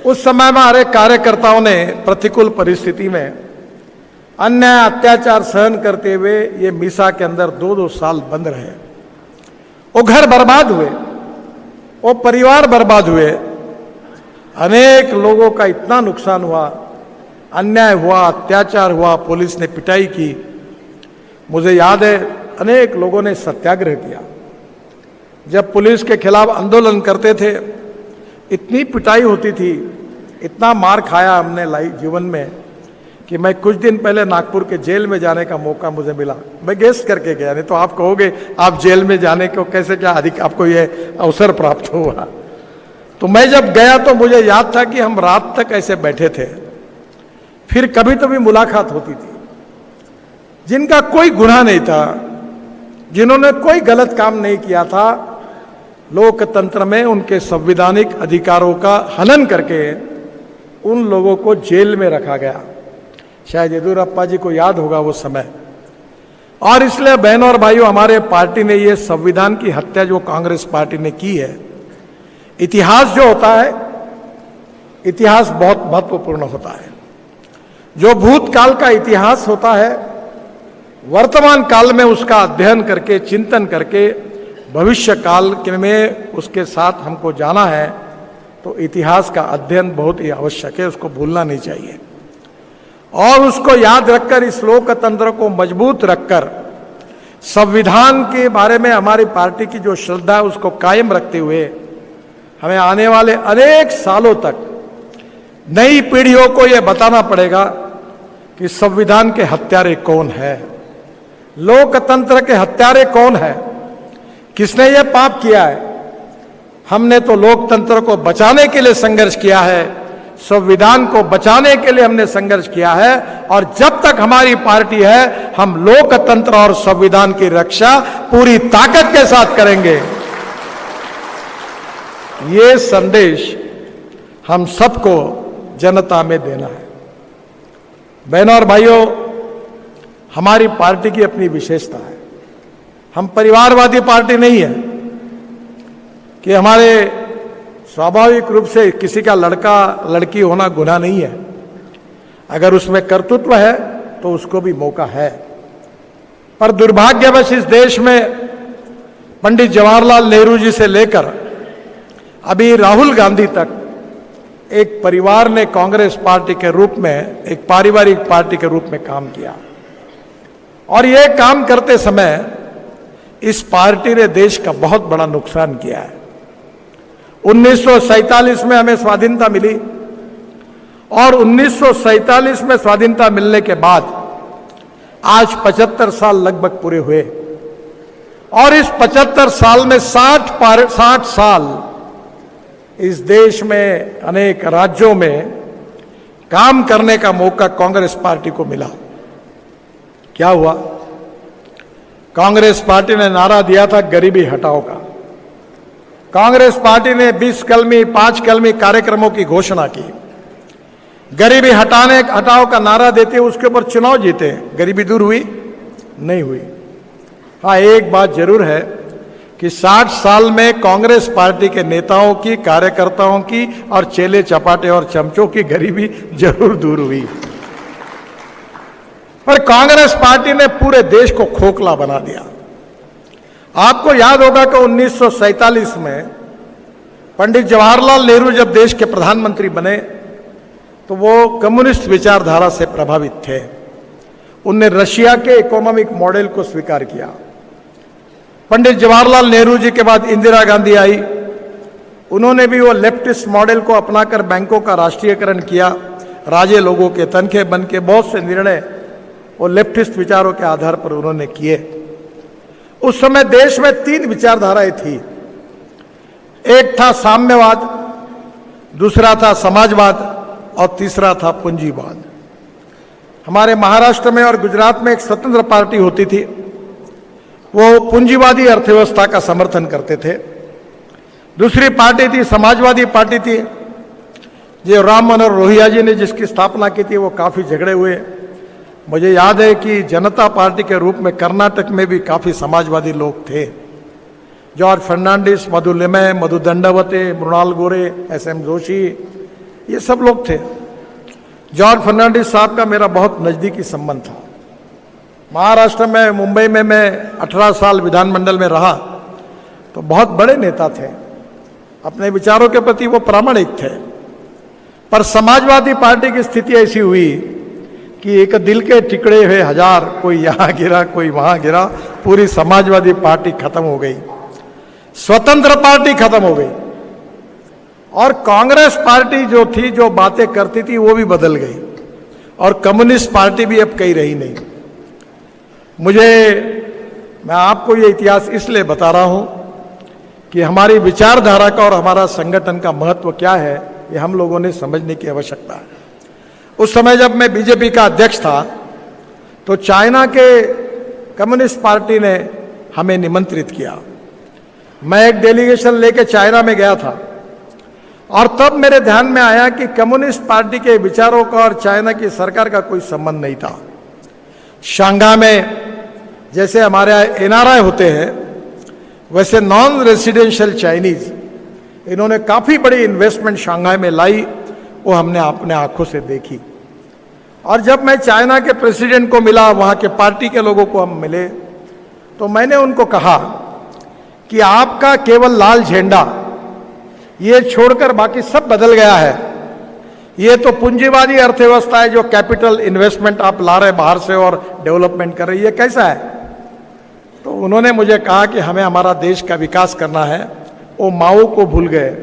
उस समय में हमारे कार्यकर्ताओं ने प्रतिकूल परिस्थिति में अन्याय अत्याचार सहन करते हुए ये मीसा के अंदर 2-2 साल बंद रहे। वो घर बर्बाद हुए, वो परिवार बर्बाद हुए, अनेक लोगों का इतना नुकसान हुआ, अन्याय हुआ, अत्याचार हुआ, पुलिस ने पिटाई की। मुझे याद है अनेक लोगों ने सत्याग्रह किया। जब पुलिस के खिलाफ आंदोलन करते थे इतनी पिटाई होती थी, इतना मार खाया हमने जीवन में कि मैं कुछ दिन पहले नागपुर के जेल में जाने का मौका मुझे मिला। मैं गेस्ट करके गया, नहीं तो आप कहोगे आप जेल में जाने को कैसे, क्या अधिक आपको ये अवसर प्राप्त हुआ। तो मैं जब गया तो मुझे याद था कि हम रात तक ऐसे बैठे थे, फिर कभी कभी मुलाकात होती थी। जिनका कोई गुनाह नहीं था, जिन्होंने कोई गलत काम नहीं किया था, लोकतंत्र में उनके संवैधानिक अधिकारों का हनन करके उन लोगों को जेल में रखा गया। शायद येदियुरप्पा जी को याद होगा वो समय। और इसलिए बहनों और भाइयों, हमारे पार्टी ने ये संविधान की हत्या जो कांग्रेस पार्टी ने की है, इतिहास जो होता है, इतिहास बहुत महत्वपूर्ण होता है। जो भूतकाल का इतिहास होता है, वर्तमान काल में उसका अध्ययन करके, चिंतन करके भविष्य काल में उसके साथ हमको जाना है, तो इतिहास का अध्ययन बहुत ही आवश्यक है, उसको भूलना नहीं चाहिए। और उसको याद रखकर, इस लोकतंत्र को मजबूत रखकर, संविधान के बारे में हमारी पार्टी की जो श्रद्धा है उसको कायम रखते हुए हमें आने वाले अनेक सालों तक नई पीढ़ियों को यह बताना पड़ेगा कि संविधान के हत्यारे कौन है, लोकतंत्र के हत्यारे कौन है, किसने यह पाप किया है। हमने तो लोकतंत्र को बचाने के लिए संघर्ष किया है, संविधान को बचाने के लिए हमने संघर्ष किया है, और जब तक हमारी पार्टी है हम लोकतंत्र और संविधान की रक्षा पूरी ताकत के साथ करेंगे। ये संदेश हम सबको जनता में देना है। बहनों और भाइयों, हमारी पार्टी की अपनी विशेषता है। हम परिवारवादी पार्टी नहीं है कि हमारे स्वाभाविक रूप से किसी का लड़का लड़की होना गुनाह नहीं है। अगर उसमें कर्तृत्व है तो उसको भी मौका है। पर दुर्भाग्यवश इस देश में पंडित जवाहरलाल नेहरू जी से लेकर अभी राहुल गांधी तक एक परिवार ने कांग्रेस पार्टी के रूप में, एक पारिवारिक पार्टी के रूप में काम किया। और यह काम करते समय इस पार्टी ने देश का बहुत बड़ा नुकसान किया है। 1947 में हमें स्वाधीनता मिली, और 1947 में स्वाधीनता मिलने के बाद आज 75 साल लगभग पूरे हुए। और इस 75 साल में 60 साल इस देश में अनेक राज्यों में काम करने का मौका कांग्रेस पार्टी को मिला। क्या हुआ? कांग्रेस पार्टी ने नारा दिया था गरीबी हटाओ का। कांग्रेस पार्टी ने 20 कलमी 5 कलमी कार्यक्रमों की घोषणा की। गरीबी हटाओ का नारा देते उसके ऊपर चुनाव जीते। गरीबी दूर हुई? नहीं हुई। हाँ, एक बात जरूर है कि 60 साल में कांग्रेस पार्टी के नेताओं की, कार्यकर्ताओं की और चेले चपाटे और चमचों की गरीबी जरूर दूर हुई। पर कांग्रेस पार्टी ने पूरे देश को खोखला बना दिया। आपको याद होगा कि 1947 में पंडित जवाहरलाल नेहरू जब देश के प्रधानमंत्री बने तो वो कम्युनिस्ट विचारधारा से प्रभावित थे। उनने रशिया के इकोनॉमिक मॉडल को स्वीकार किया। पंडित जवाहरलाल नेहरू जी के बाद इंदिरा गांधी आई, उन्होंने भी वो लेफ्टिस्ट मॉडल को अपनाकर बैंकों का राष्ट्रीयकरण किया। राजे लोगों के तनखे बन के बहुत से निर्णय वो लेफ्टिस्ट विचारों के आधार पर उन्होंने किए। उस समय देश में 3 विचारधाराएं थी। एक था साम्यवाद, दूसरा था समाजवाद और तीसरा था पूंजीवाद। हमारे महाराष्ट्र में और गुजरात में एक स्वतंत्र पार्टी होती थी, वो पूंजीवादी अर्थव्यवस्था का समर्थन करते थे। दूसरी पार्टी थी समाजवादी पार्टी थी, जो राम मनोहर लोहिया जी ने जिसकी स्थापना की थी। वो काफ़ी झगड़े हुए। मुझे याद है कि जनता पार्टी के रूप में कर्नाटक में भी काफ़ी समाजवादी लोग थे। जॉर्ज फर्नांडिस, मधु लिमय, मधु दंडावते, मृणाल गोरे, SM जोशी, ये सब लोग थे। जॉर्ज फर्नांडिस साहब का मेरा बहुत नज़दीकी संबंध था। महाराष्ट्र में, मुंबई में मैं 18 साल विधानमंडल में रहा, तो बहुत बड़े नेता थे, अपने विचारों के प्रति वो प्रामाणिक थे। पर समाजवादी पार्टी की स्थिति ऐसी हुई कि एक दिल के टुकड़े हुए हजार, कोई यहाँ गिरा कोई वहाँ गिरा, पूरी समाजवादी पार्टी खत्म हो गई, स्वतंत्र पार्टी खत्म हो गई, और कांग्रेस पार्टी जो थी, जो बातें करती थी, वो भी बदल गई, और कम्युनिस्ट पार्टी भी अब कहीं रही नहीं। मैं आपको ये इतिहास इसलिए बता रहा हूं कि हमारी विचारधारा का और हमारा संगठन का महत्व क्या है, ये हम लोगों ने समझने की आवश्यकता है। उस समय जब मैं बीजेपी का अध्यक्ष था, तो चाइना के कम्युनिस्ट पार्टी ने हमें निमंत्रित किया। मैं एक डेलीगेशन लेके चाइना में गया था, और तब मेरे ध्यान में आया कि कम्युनिस्ट पार्टी के विचारों का और चाइना की सरकार का कोई संबंध नहीं था। शंघाई में जैसे हमारे यहाँ एनआरआई होते हैं, वैसे नॉन रेसिडेंशियल चाइनीज, इन्होंने काफ़ी बड़ी इन्वेस्टमेंट शंघाई में लाई, वो हमने अपने आंखों से देखी। और जब मैं चाइना के प्रेसिडेंट को मिला, वहाँ के पार्टी के लोगों को हम मिले, तो मैंने उनको कहा कि आपका केवल लाल झंडा, ये छोड़कर बाकी सब बदल गया है। ये तो पूंजीवादी अर्थव्यवस्था है, जो कैपिटल इन्वेस्टमेंट आप ला रहे बाहर से और डेवलपमेंट कर रही है, कैसा है? तो उन्होंने मुझे कहा कि हमें हमारा देश का विकास करना है। वो माओ को भूल गए,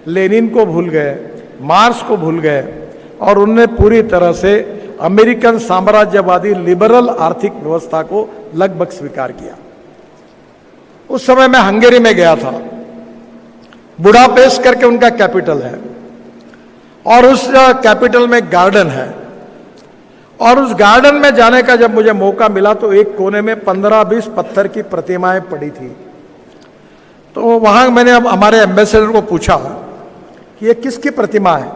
लेनिन को भूल गए, मार्क्स को भूल गए, और उन्होंने पूरी तरह से अमेरिकन साम्राज्यवादी लिबरल आर्थिक व्यवस्था को लगभग स्वीकार किया। उस समय मैं हंगेरी में गया था, बुडापेस्ट करके उनका कैपिटल है, और उस कैपिटल में गार्डन है, और उस गार्डन में जाने का जब मुझे मौका मिला, तो एक कोने में 15-20 पत्थर की प्रतिमाएं पड़ी थी। तो वहां मैंने अब हमारे एम्बेसडर को पूछा कि ये किसकी प्रतिमा है?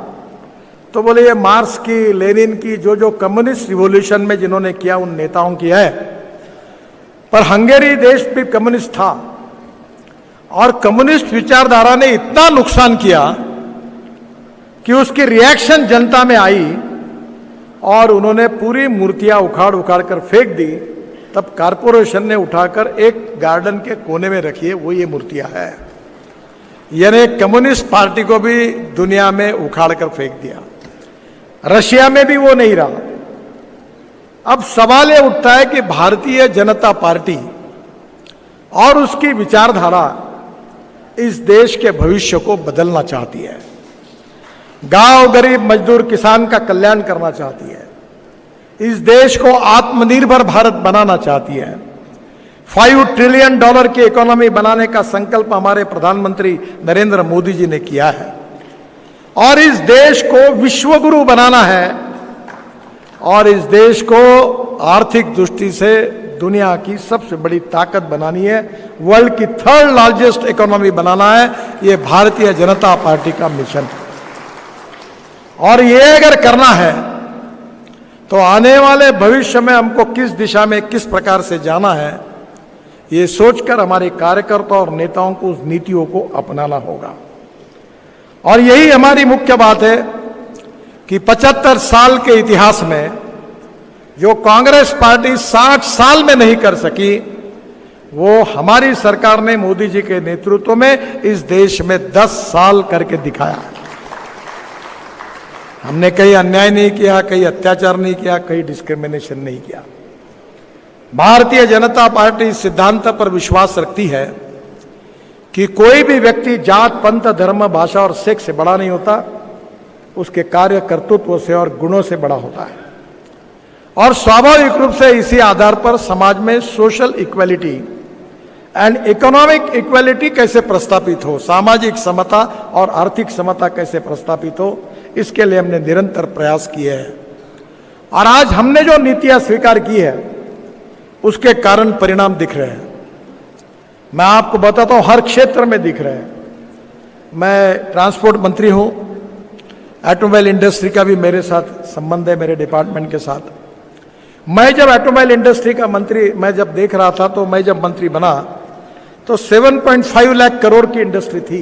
तो बोले ये मार्क्स की, लेनिन की, जो कम्युनिस्ट रिवॉल्यूशन में जिन्होंने किया, उन नेताओं की है। पर हंगेरी देश भी कम्युनिस्ट था, और कम्युनिस्ट विचारधारा ने इतना नुकसान किया कि उसकी रिएक्शन जनता में आई, और उन्होंने पूरी मूर्तियां उखाड़ कर फेंक दी। तब कारपोरेशन ने उठाकर एक गार्डन के कोने में रखी है, वो ये मूर्तियां है। यानी कम्युनिस्ट पार्टी को भी दुनिया में उखाड़ कर फेंक दिया। रशिया में भी वो नहीं रहा। अब सवाल ये उठता है कि भारतीय जनता पार्टी और उसकी विचारधारा इस देश के भविष्य को बदलना चाहती है, गांव, गरीब, मजदूर, किसान का कल्याण करना चाहती है, इस देश को आत्मनिर्भर भारत बनाना चाहती है। $5 ट्रिलियन की इकोनॉमी बनाने का संकल्प हमारे प्रधानमंत्री नरेंद्र मोदी जी ने किया है, और इस देश को विश्वगुरु बनाना है, और इस देश को आर्थिक दृष्टि से दुनिया की सबसे बड़ी ताकत बनानी है, वर्ल्ड की 3rd लार्जेस्ट इकोनॉमी बनाना है। ये भारतीय जनता पार्टी का मिशन है, और ये अगर करना है तो आने वाले भविष्य में हमको किस दिशा में, किस प्रकार से जाना है, ये सोचकर हमारे कार्यकर्ता और नेताओं को उस नीतियों को अपनाना होगा। और यही हमारी मुख्य बात है कि 75 साल के इतिहास में जो कांग्रेस पार्टी 60 साल में नहीं कर सकी, वो हमारी सरकार ने मोदी जी के नेतृत्व में इस देश में 10 साल करके दिखाया है। हमने कहीं अन्याय नहीं किया, कहीं अत्याचार नहीं किया, कहीं डिस्क्रिमिनेशन नहीं किया। भारतीय जनता पार्टी इस सिद्धांत पर विश्वास रखती है कि कोई भी व्यक्ति जात, पंथ, धर्म, भाषा और सेक्स से बड़ा नहीं होता, उसके कार्य, कर्तृत्व से और गुणों से बड़ा होता है। और स्वाभाविक रूप से इसी आधार पर समाज में social equality and economic equality कैसे प्रस्तापित हो, सामाजिक समता और आर्थिक समता कैसे प्रस्तापित हो, इसके लिए हमने निरंतर प्रयास किए हैं। और आज हमने जो नीतियां स्वीकार की है, उसके कारण परिणाम दिख रहे हैं। मैं आपको बताता हूं, हर क्षेत्र में दिख रहे हैं। मैं ट्रांसपोर्ट मंत्री हूं, ऑटोमोबाइल इंडस्ट्री का भी मेरे साथ संबंध है, मेरे डिपार्टमेंट के साथ। मैं जब ऑटोमोबाइल इंडस्ट्री का मंत्री मैं जब देख रहा था, तो मैं जब मंत्री बना तो 7.5 लाख करोड़ की इंडस्ट्री थी।